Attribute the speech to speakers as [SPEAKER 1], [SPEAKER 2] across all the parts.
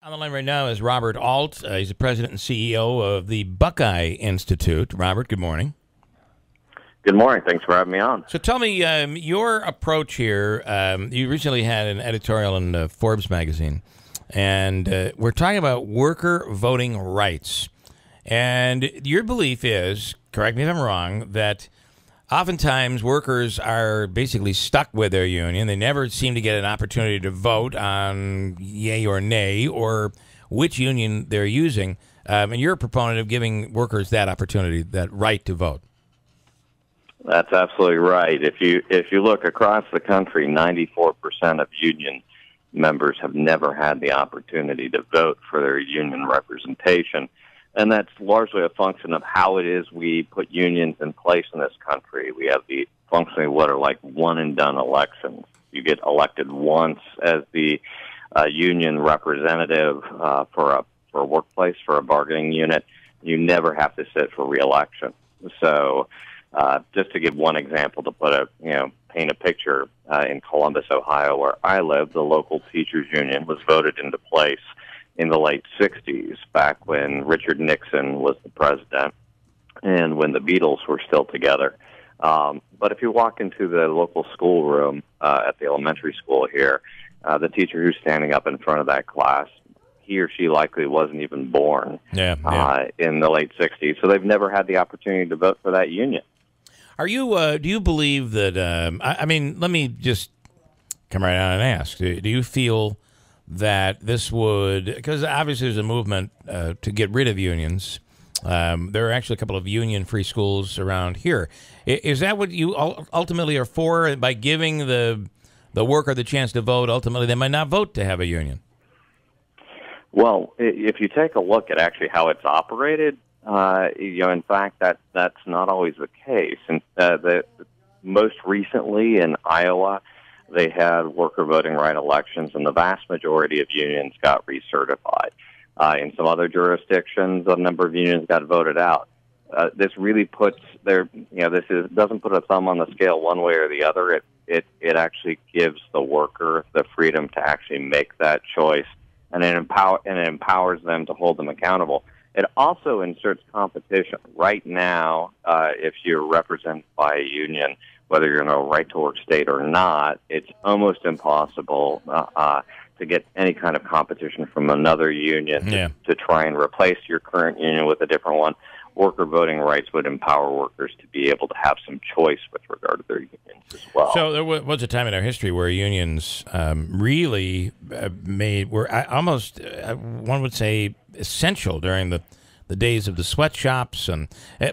[SPEAKER 1] On the line right now is Robert Alt. He's the president and CEO of the Buckeye Institute. Robert, good morning.
[SPEAKER 2] Good morning. Thanks for having me on.
[SPEAKER 1] So tell me your approach here. You recently had an editorial in Forbes magazine, and we're talking about worker voting rights. And your belief is, correct me if I'm wrong, that oftentimes workers are basically stuck with their union. They never seem to get an opportunity to vote on yay or nay or which union they're using. And you're a proponent of giving workers that opportunity, that right to vote.
[SPEAKER 2] That's absolutely right. If you look across the country, 94% of union members have never had the opportunity to vote for their union representation. And that's largely a function of how it is we put unions in place in this country. We have the functionally what are like one-and-done elections. You get elected once as the union representative for a workplace, for a bargaining unit. You never have to sit for re-election. So just to give one example, to paint a picture, in Columbus, Ohio, where I live, the local teachers union was voted into place in the late 60s, back when Richard Nixon was the president and when the Beatles were still together. But if you walk into the local schoolroom at the elementary school here, the teacher who's standing up in front of that class, he or she likely wasn't even born in the late 60s, so they've never had the opportunity to vote for that union.
[SPEAKER 1] Are you? Do you believe that? I mean, let me just come right out and ask: do you feel that this would, because obviously there's a movement to get rid of unions. There are actually a couple of union-free schools around here. Is that what you ultimately are for? By giving the worker the chance to vote, ultimately they might not vote to have a union.
[SPEAKER 2] Well, if you take a look at actually how it's operated, in fact, that's not always the case. And most recently in Iowa, they had worker voting right elections, and the vast majority of unions got recertified. In some other jurisdictions, a number of unions got voted out. This really puts doesn't put a thumb on the scale one way or the other. It actually gives the worker the freedom to actually make that choice, and it empowers them to hold them accountable. It also inserts competition. Right now, if you're represented by a union, whether you're in a right-to-work state or not, it's almost impossible to get any kind of competition from another union to try and replace your current union with a different one. Worker voting rights would empower workers to be able to have some choice with regard to their unions as well.
[SPEAKER 1] So there was a time in our history where unions really were almost, one would say, essential during the days of the sweatshops,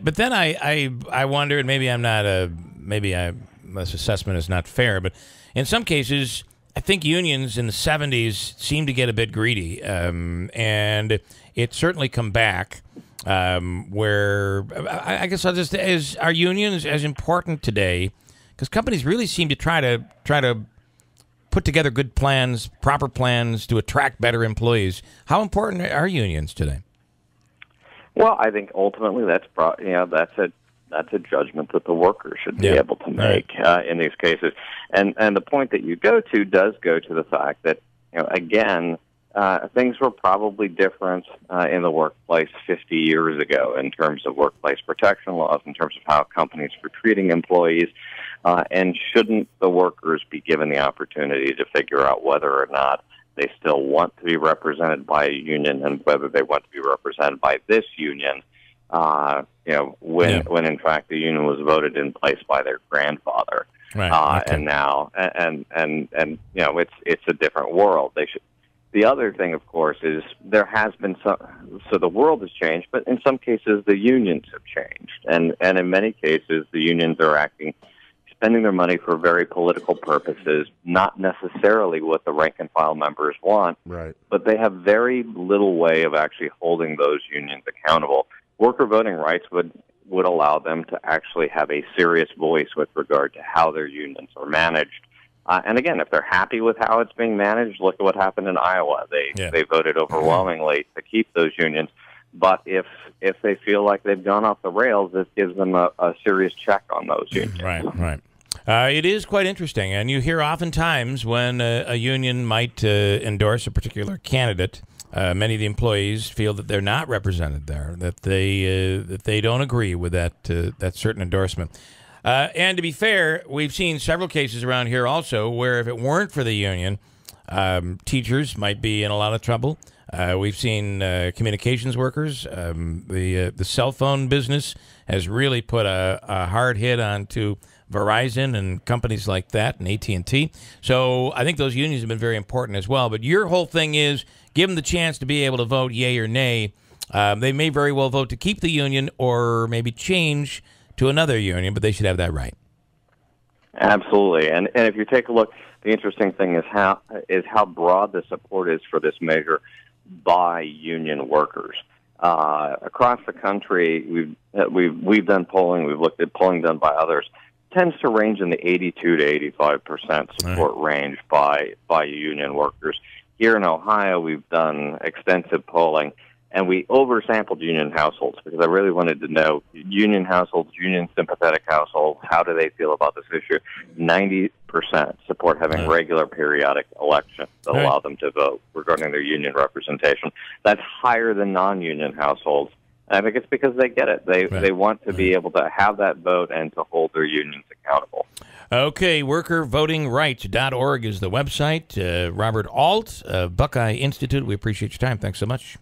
[SPEAKER 1] but then I wonder, and maybe this assessment is not fair, but in some cases I think unions in the 70s seemed to get a bit greedy, and it's certainly come back. Where I guess are unions as important today? Because companies really seem to try to put together good plans, proper plans to attract better employees. How important are unions today?
[SPEAKER 2] Well, I think ultimately that's a judgment that the worker should be able to make in these cases. And the point that you go to does go to the fact that again, things were probably different in the workplace 50 years ago in terms of workplace protection laws, in terms of how companies were treating employees, and shouldn't the workers be given the opportunity to figure out whether or not they still want to be represented by a union and whether they want to be represented by this union, when in fact the union was voted in place by their grandfather, and now it's a different world. They should. The other thing, of course, is there has been so the world has changed, but in some cases the unions have changed, and in many cases the unions are spending their money for very political purposes, not necessarily what the rank and file members want, but they have very little way of actually holding those unions accountable. Worker voting rights would allow them to actually have a serious voice with regard to how their unions are managed. And again, if they're happy with how it's being managed, look at what happened in Iowa. They voted overwhelmingly to keep those unions. But if they feel like they've gone off the rails, this gives them a serious check on those unions.
[SPEAKER 1] Right. It is quite interesting, and you hear oftentimes when a union might endorse a particular candidate, Many of the employees feel that they're not represented there, that they don't agree with that certain endorsement. And to be fair, we've seen several cases around here also where if it weren't for the union, teachers might be in a lot of trouble. We've seen communications workers. The cell phone business has really put a hard hit onto Verizon and companies like that, and AT&T. So I think those unions have been very important as well. But your whole thing is give them the chance to be able to vote yay or nay. They may very well vote to keep the union or maybe change to another union, but they should have that right.
[SPEAKER 2] Absolutely. And if you take a look, the interesting thing is how broad the support is for this measure by union workers. Across the country, we've done polling. We've looked at polling done by others. Tends to range in the 82 to 85% support range by union workers. Here in Ohio, we've done extensive polling, and we oversampled union households because I really wanted to know union households, union sympathetic households, how do they feel about this issue? 90% support having regular periodic elections that allow them to vote regarding their union representation. That's higher than non-union households. And I think it's because they get it. They want to be able to have that vote and to hold their unions accountable.
[SPEAKER 1] Okay, workervotingrights.org is the website. Robert Alt, Buckeye Institute, we appreciate your time. Thanks so much.